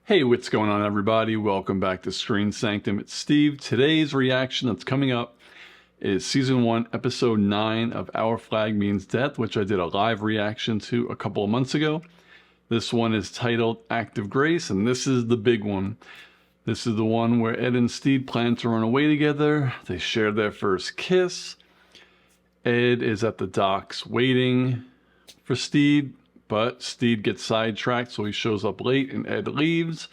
Hey, what's going on, everybody? Welcome back to Screen Sanctum. It's Steve. Today's reaction that's coming up is Season 1, Episode 9 of Our Flag Means Death, which I did a live reaction to a couple of months ago. This one is titled Act of Grace, and this is the big one. This is the one where Ed and Stede plan to run away together. They share their first kiss. Ed is at the docks waiting for Stede, but Stede gets sidetracked, so he shows up late and Ed leaves.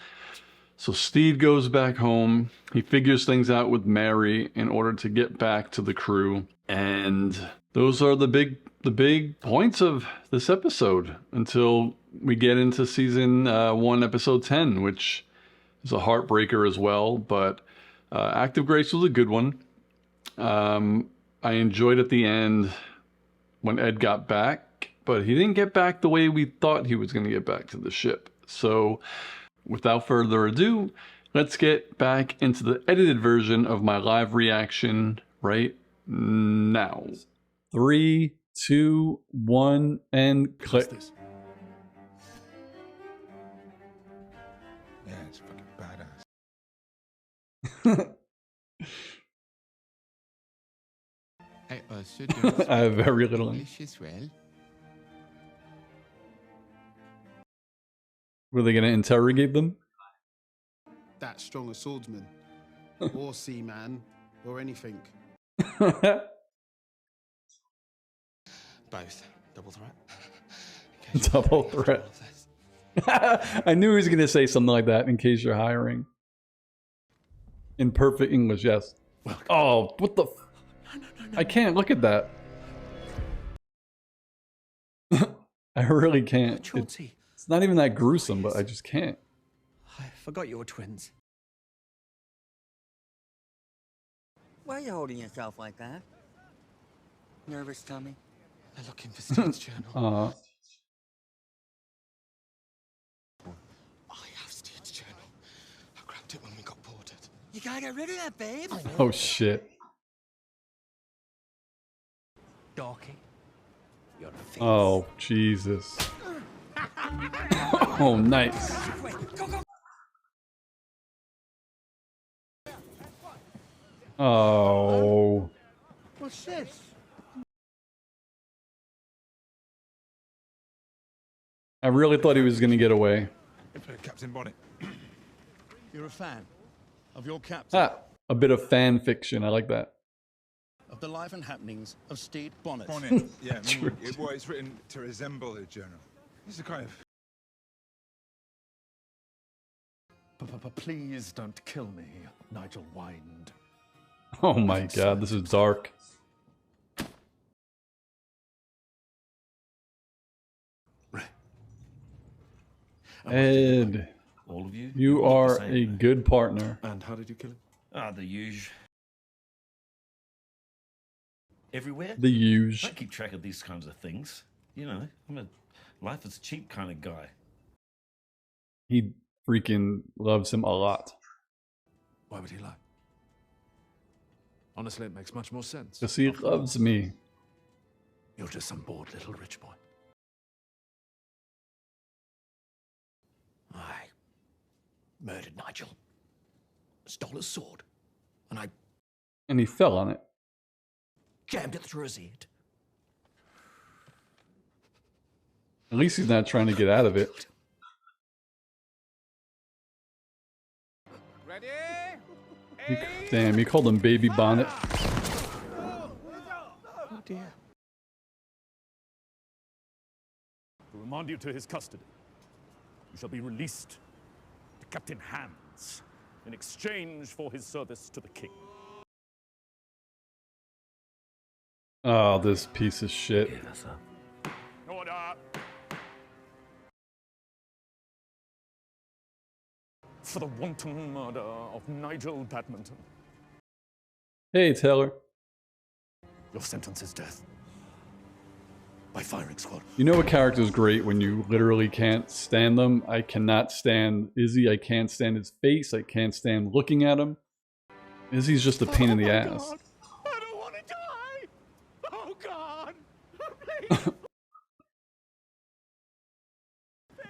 So Stede goes back home. He figures things out with Mary in order to get back to the crew. And those are the big points of this episode until we get into Season 1, Episode 10, which is a heartbreaker as well. But Act of Grace was a good one. I enjoyed at the end when Ed got back, but he didn't get back the way we thought he was going to get back to the ship. So without further ado, let's get back into the edited version of my live reaction right now. 3, 2, 1, and click. Yeah, it's fucking badass. I have very little. English as well. Were they going to interrogate them? That strong a swordsman, or seaman, or anything. Both. Double threat. Double threat. I knew he was going to say something like that, in case you're hiring. In perfect English, yes. Welcome. Oh, what the... I can't look at that. I really can't. It's not even that gruesome, but I just can't. I forgot you were twins. Why are you holding yourself like that? Nervous, Tommy? They're looking for Stede's journal. I have Stede's journal. I grabbed it when we got boarded. You gotta get rid of that, babe. Oh shit. Dorky. You're a face. Oh Jesus. Oh nice. Oh. What's this? I really thought he was gonna get away. Captain Bonnet. You're a fan of your captain, Ah, a bit of fan fiction. I like that. of the life and happenings of Stede Bonnet. Bonnet, yeah. It's written to resemble a journal. It's a kind of... Please don't kill me, Nigel whined. Oh my god, this is dark. Ed, all of you. you are a good partner. And how did you kill him? Ah, the usual. Everywhere. The huge. I keep track of these kinds of things. You know, I'm a life is cheap kind of guy. He freaking loves him a lot. Why would he lie? Honestly, it makes much more sense. Because he loves me. You're just some bored little rich boy. I murdered Nigel, stole his sword, and I And he fell on it. jammed it through his head. At least he's not trying to get out of it. Ready? Damn, he called him Baby Bonnet. Oh dear. To remand you to his custody, you shall be released to Captain Hands in exchange for his service to the king. Oh, this piece of shit. Order! For the wanton murder of Nigel Badminton, Hey, Taylor. your sentence is death. By firing squad. You know a character's great when you literally can't stand them? I cannot stand Izzy. I can't stand his face. I can't stand looking at him. Izzy's just a pain in the ass. God. I don't want to die! Oh God! Please!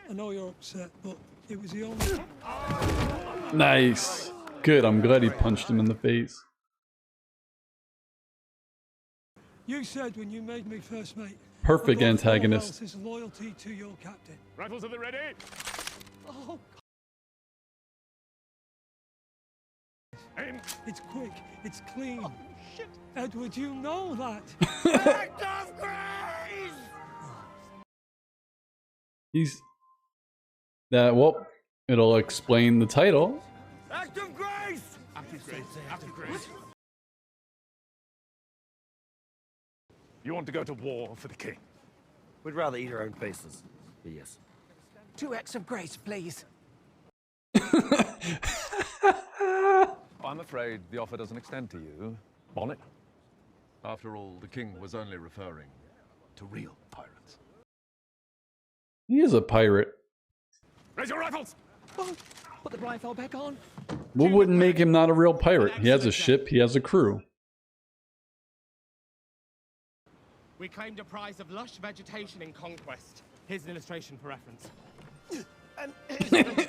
I know you're upset, but It was the only. Nice. Good. I'm glad he punched him in the face. You said when you made me first mate. Perfect above all antagonist. else is loyalty to your captain. Rifles at the ready. Oh, Aim. it's quick. It's clean. Oh, shit. Edward, you know that. Act of grace! He's that. Well, it'll explain the title. Act of grace! After grace. You want to go to war for the king? We'd rather eat our own faces. But yes. 2 acts of grace, please. I'm afraid the offer doesn't extend to you. Bonnet. After all, the king was only referring to real pirates. He is a pirate. Raise your rifles. Oh, put the blindfold back on. What wouldn't make him not a real pirate? He has a ship. He has a crew. We claimed a prize of lush vegetation in conquest. Here's an illustration for reference.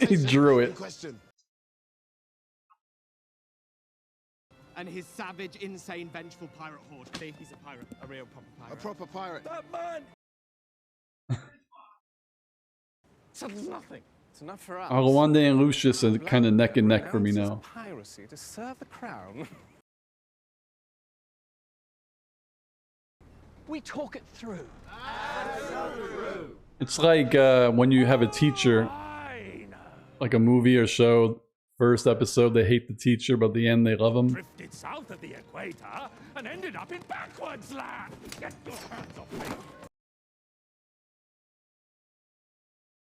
He drew it. Question. And his savage, insane, vengeful pirate horde. See, he's a pirate, a real proper pirate. A proper pirate. That man! It's nothing. It's enough for us. Alawande and Lucius are kind of neck and neck for me now. Piracy to serve the crown. We talk it through. It's like when you have a teacher, like a movie or show. First episode, they hate the teacher, but at the end, they love him. Drifted south of the equator and ended up in backwards land. Get your hands off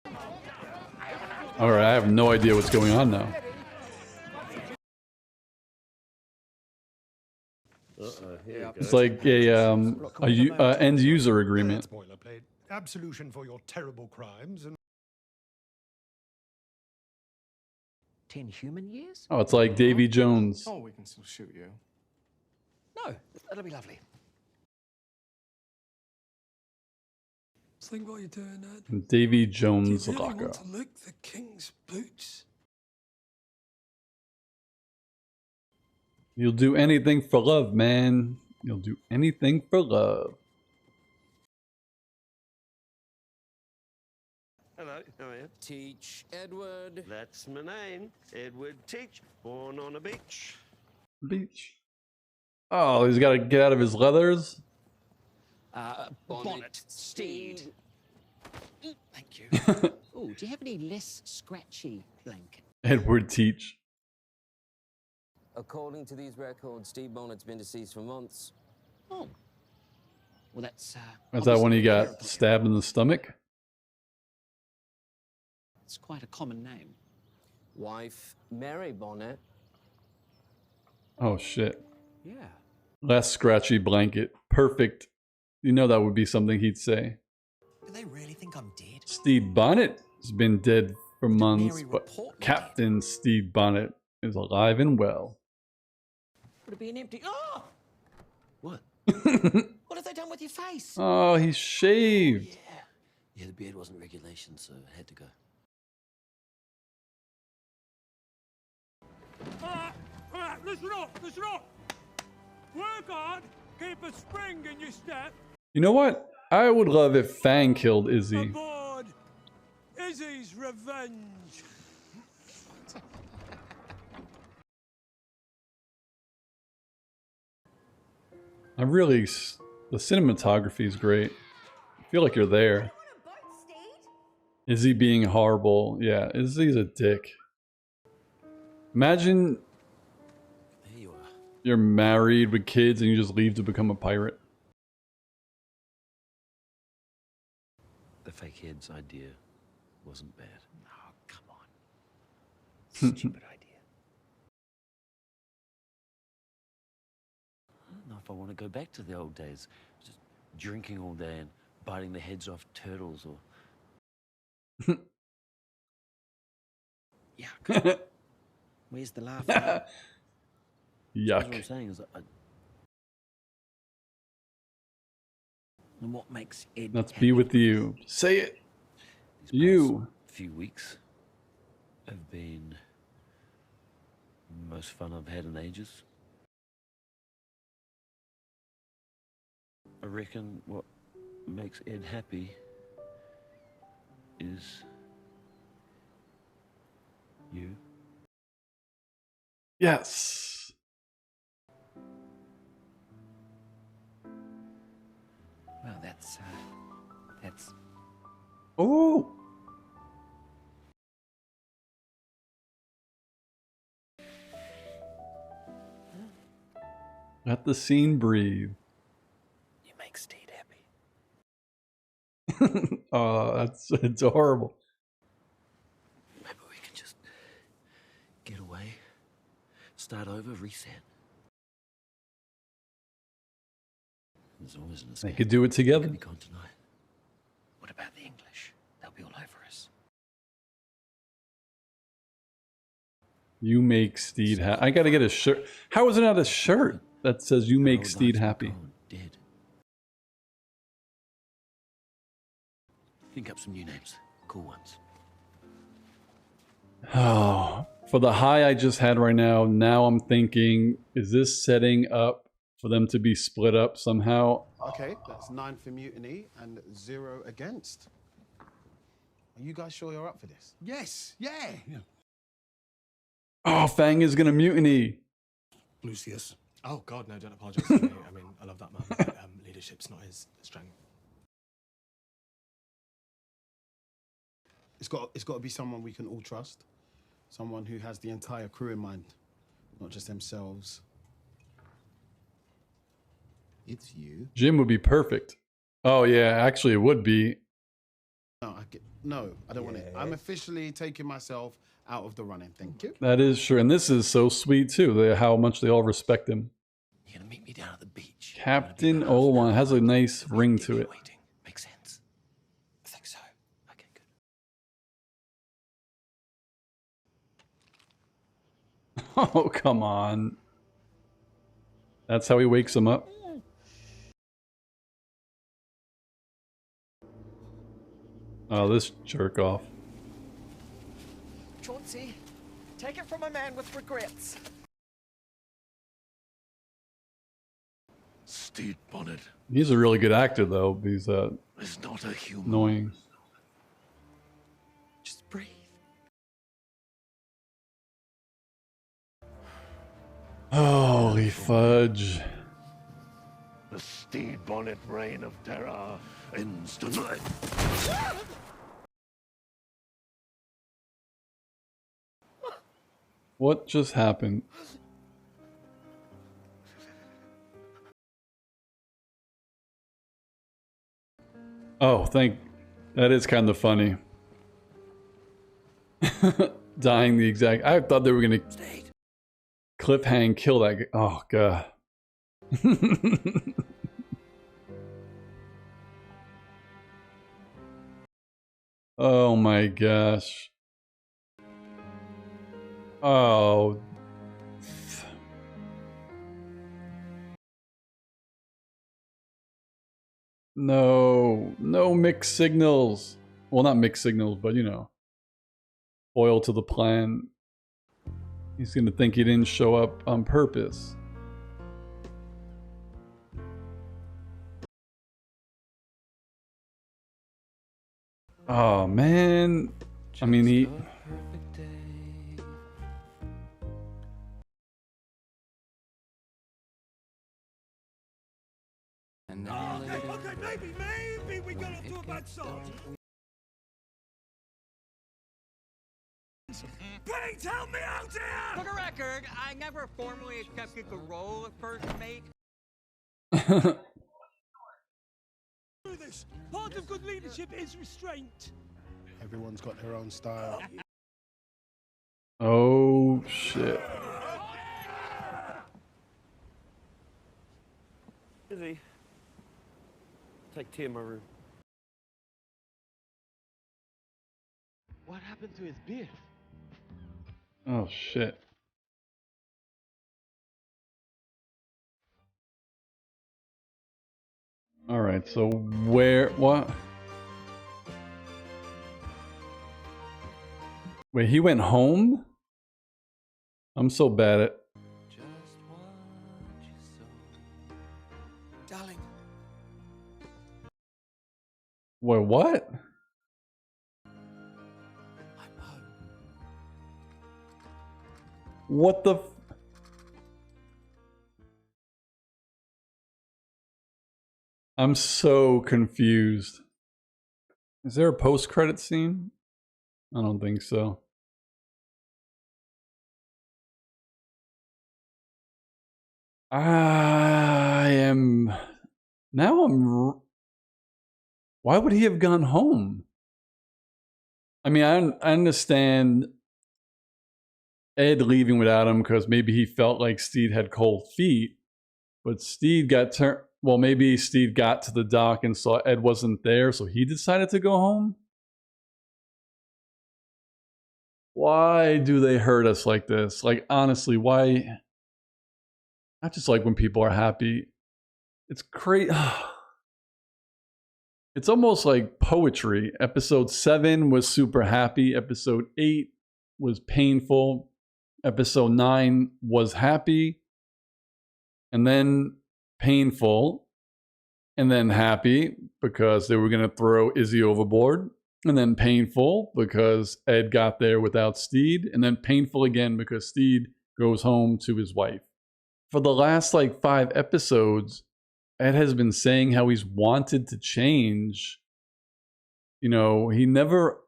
me. Alright, I have no idea what's going on now. It's like a end user agreement. Boilerplate. Absolution for your terrible crimes and 10 human years? Oh, it's like Davy Jones. Oh, we can still shoot you. No, that'll be lovely. think what you're doing, Ed. Davy Do you Jones really Locker. want to lick the king's boots? You'll do anything for love, man. You'll do anything for love. Hello, how are you? Teach Edward. That's my name. Edward Teach. Born on a beach. Beach. Oh, he's got to get out of his leathers. Bonnet. Stede. Thank you. Oh, do you have any less scratchy blanket? Edward Teach. According to these records, Steve Bonnet's been deceased for months. Oh. Well, that's... Is that when he got stabbed in the stomach? It's quite a common name. Wife, Mary Bonnet. Oh, shit. Yeah. Less scratchy blanket. Perfect. You know that would be something he'd say. Do they really think I'm dead? Stede Bonnet has been dead for months, Mary but report me Captain Stede Bonnet is alive and well. Would it be an empty... Oh! What? What have they done with your face? Oh, he's shaved. Yeah, the beard wasn't regulation, so it had to go. Listen up, listen up. Work hard, keep a spring in your step. You know what? I would love if Fang killed Izzy. Aboard Izzy's revenge. I really... The cinematography is great. I feel like you're there. Izzy being horrible. Yeah, Izzy's a dick. Imagine There you are. you're married with kids and you just leave to become a pirate. The fake head's idea wasn't bad. Oh, come on. Stupid idea. I don't know if I want to go back to the old days. Just drinking all day and biting the heads off turtles or... Yuck. Where's the laugh? What I'm Yuck. saying is, and what makes Ed Let's happy? be with you. Say it. These You. past few weeks, have been the most fun I've had in ages. I reckon what makes Ed happy is you. Yes. Well, that's Oh. Let the scene breathe. you make Stede happy. Oh, that's adorable. Maybe we can just get away, start over, reset. There's always an escape. They could do it together. Could be gone tonight. What about the English? They'll be all over us. You make Stede happy. I gotta get a shirt. How is it not a shirt that says you make Stede happy? Dead. Think up some new names. Cool ones. Oh, for the high I just had right now, now I'm thinking, is this setting up for them to be split up somehow? Okay, that's 9 for mutiny and 0 against. Are you guys sure you're up for this? Yes, yeah. Oh, Fang is gonna mutiny. Lucius. Oh, God, no, don't apologize to me. I mean, I love that man. But, leadership's not his strength. It's got to be someone we can all trust. Someone who has the entire crew in mind, not just themselves. It's you. Jim would be perfect. Oh yeah, actually it would be. No, I don't want it. I'm officially taking myself out of the running. Thank you. That is true, and this is so sweet too. How much they all respect him. You're gonna meet me down at the beach. Captain Owan has a nice ring to it. Makes sense. I think so. Okay, good. Oh, come on. That's how he wakes him up. Oh, this jerk off. Chauncey, take it from a man with regrets. Stede Bonnet He's a really good actor, though. He's is not a human. annoying. Just breathe. Holy fudge. The Stede Bonnet reign of terror ends tonight. What just happened? Oh, that is kind of funny. Dying the exact... I thought they were gonna cliffhang kill that guy. Oh, God. Oh my gosh. Oh. No. No mixed signals. Well, not mixed signals, but you know. Foil to the plan. He's gonna think he didn't show up on purpose. Oh man. I mean, he... Okay, maybe we got off to a bad start. Pete, help me out here! For the record, I never formally accepted the role of first mate. Do this. Part of good leadership is restraint. Everyone's got their own style. Oh shit. Izzy, take tea in my room. What happened to his beard? Oh shit. All right, so what? Wait, he went home? I'm so bad at... Darling. Wait, what? I'm home. What the... I'm so confused. Is there a post-credit scene? I don't think so. I am... Now I'm... Why would he have gone home? I mean, I understand Ed leaving without him because maybe he felt like Stede had cold feet, but Stede got turned... Well, maybe Stede got to the dock and saw Ed wasn't there, so he decided to go home? Why do they hurt us like this? Like, honestly, why... I just like when people are happy. It's great. It's almost like poetry. Episode 7 was super happy. Episode 8 was painful. Episode 9 was happy. And then painful. And then happy because they were going to throw Izzy overboard. And then painful because Ed got there without Stede. And then painful again because Stede goes home to his wife. For the last like 5 episodes, Ed has been saying how he's wanted to change. You know, he never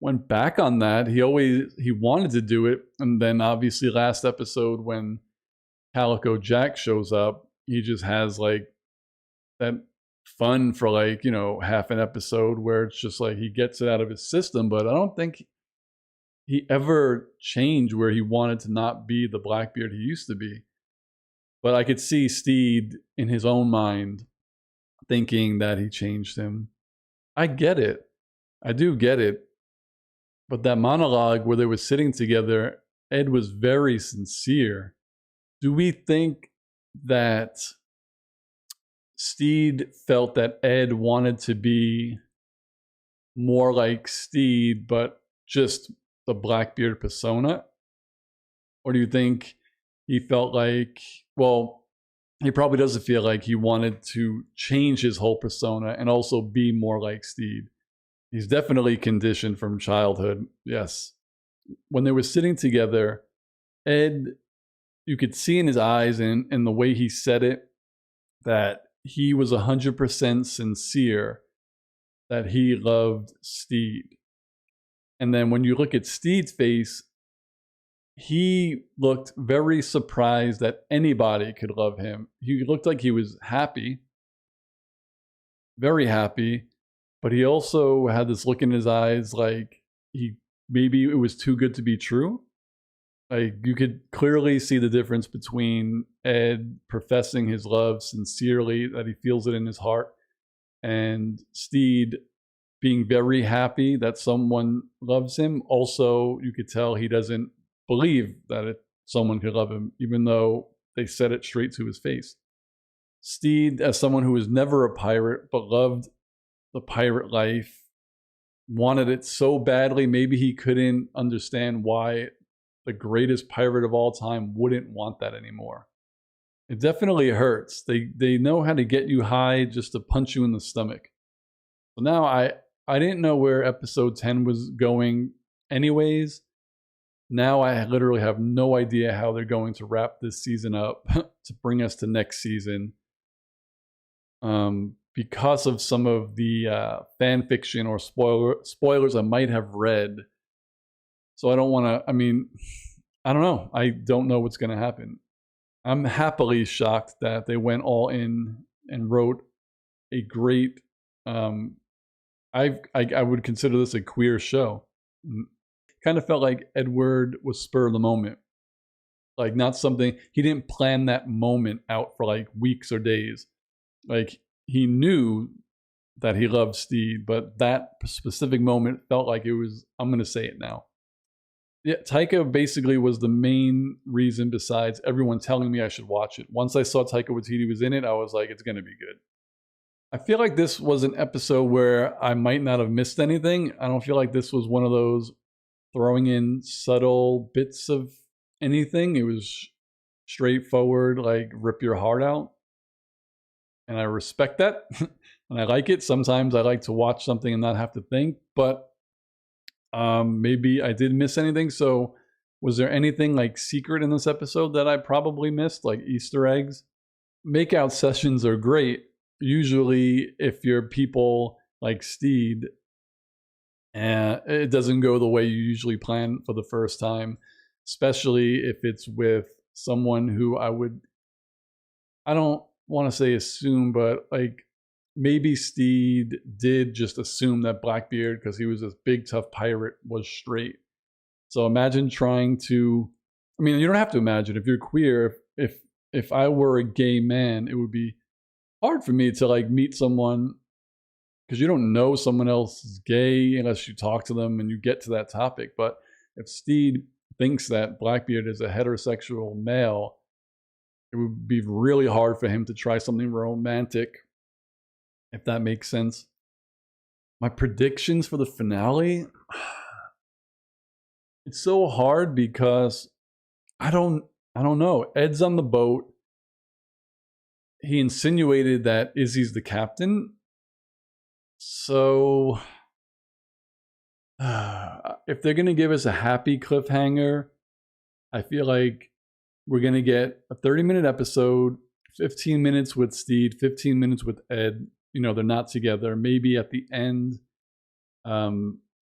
went back on that. He wanted to do it. And then obviously last episode when Calico Jack shows up, he just has like that fun for like, you know, half an episode where it's just like he gets it out of his system. But I don't think he ever changed where he wanted to not be the Blackbeard he used to be. But I could see Stede in his own mind thinking that he changed him. I get it. I do get it. But that monologue where they were sitting together, Ed was very sincere. Do we think that Stede felt that Ed wanted to be more like Stede, but just the Blackbeard persona? Or do you think he felt like, well, he probably doesn't feel like he wanted to change his whole persona and also be more like Stede. He's definitely conditioned from childhood, yes. When they were sitting together, Ed, you could see in his eyes and the way he said it that he was 100% sincere that he loved Stede. And then when you look at Stede's face, he looked very surprised that anybody could love him. He looked like he was happy, very happy, but he also had this look in his eyes like maybe it was too good to be true. Like you could clearly see the difference between Ed professing his love sincerely, that he feels it in his heart, and Stede being very happy that someone loves him. Also, you could tell he doesn't believe that someone could love him, even though they said it straight to his face. Stede, as someone who was never a pirate but loved the pirate life, wanted it so badly, maybe he couldn't understand why the greatest pirate of all time wouldn't want that anymore. It definitely hurts. They know how to get you high just to punch you in the stomach. So now I didn't know where episode 10 was going anyways. Now I literally have no idea how they're going to wrap this season up to bring us to next season. Because of some of the fan fiction or spoilers I might have read. So I don't want to, I don't know. I don't know what's going to happen. I'm happily shocked that they went all in and wrote a great, I would consider this a queer show. Kind of felt like Edward was spur of the moment. Like not something, he didn't plan that moment out for like weeks or days. Like he knew that he loved Stede, but that specific moment felt like it was, I'm going to say it now. Yeah, Taika basically was the main reason besides everyone telling me I should watch it. Once I saw Taika Waititi was in it, I was like, it's going to be good. I feel like this was an episode where I might not have missed anything. I don't feel like this was one of those throwing in subtle bits of anything. It was straightforward, like rip your heart out. And I respect that. And I like it. Sometimes I like to watch something and not have to think, but maybe I did miss anything. So was there anything like secret in this episode that I probably missed, like Easter eggs? Makeout sessions are great. Usually if you're people like Stede, and it doesn't go the way you usually plan for the first time, especially if it's with someone who I don't want to say assume, but like maybe Stede did just assume that Blackbeard, because he was this big tough pirate, was straight. So imagine trying to, I mean, you don't have to imagine. If you're queer, if I were a gay man, it would be hard for me to like meet someone, because you don't know someone else is gay unless you talk to them and you get to that topic. But if Stede thinks that Blackbeard is a heterosexual male, it would be really hard for him to try something romantic, if that makes sense. My predictions for the finale, it's so hard because I don't know. Ed's on the boat. He insinuated that Izzy's the captain. So if they're going to give us a happy cliffhanger, I feel like we're going to get a 30-minute episode, 15 minutes with Stede, 15 minutes with Ed. You know, they're not together. Maybe at the end,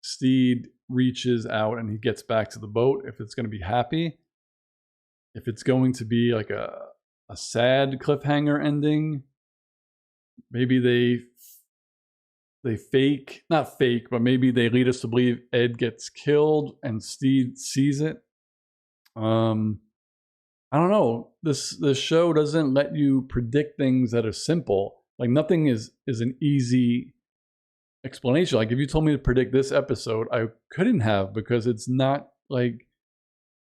Stede reaches out and he gets back to the boat, if it's going to be happy. If it's going to be like a sad cliffhanger ending, maybe they fake, not fake, but maybe they lead us to believe Ed gets killed and Stede sees it. I don't know. This show doesn't let you predict things that are simple. Like nothing is an easy explanation. Like if you told me to predict this episode, I couldn't have, because it's not like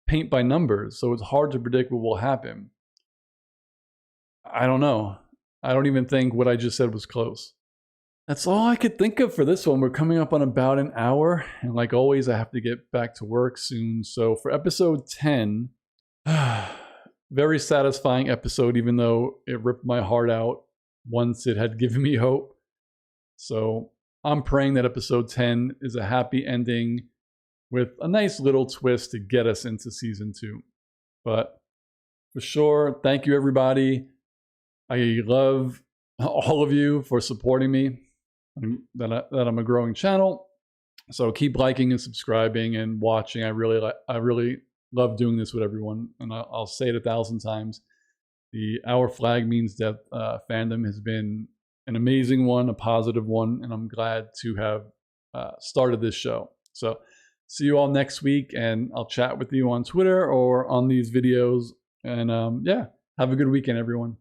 paint by numbers. So it's hard to predict what will happen. I don't know. I don't even think what I just said was close. That's all I could think of for this one. We're coming up on about an hour. And like always, I have to get back to work soon. So for episode 10, very satisfying episode, even though it ripped my heart out once it had given me hope. So I'm praying that episode 10 is a happy ending with a nice little twist to get us into season 2. But for sure, thank you everybody. I love all of you for supporting me, that I'm a growing channel. So keep liking and subscribing and watching. I really love doing this with everyone, and I'll say it 1,000 times. The Our Flag Means Death fandom has been an amazing one, a positive one, and I'm glad to have started this show. So see you all next week, and I'll chat with you on Twitter or on these videos. And yeah, have a good weekend, everyone.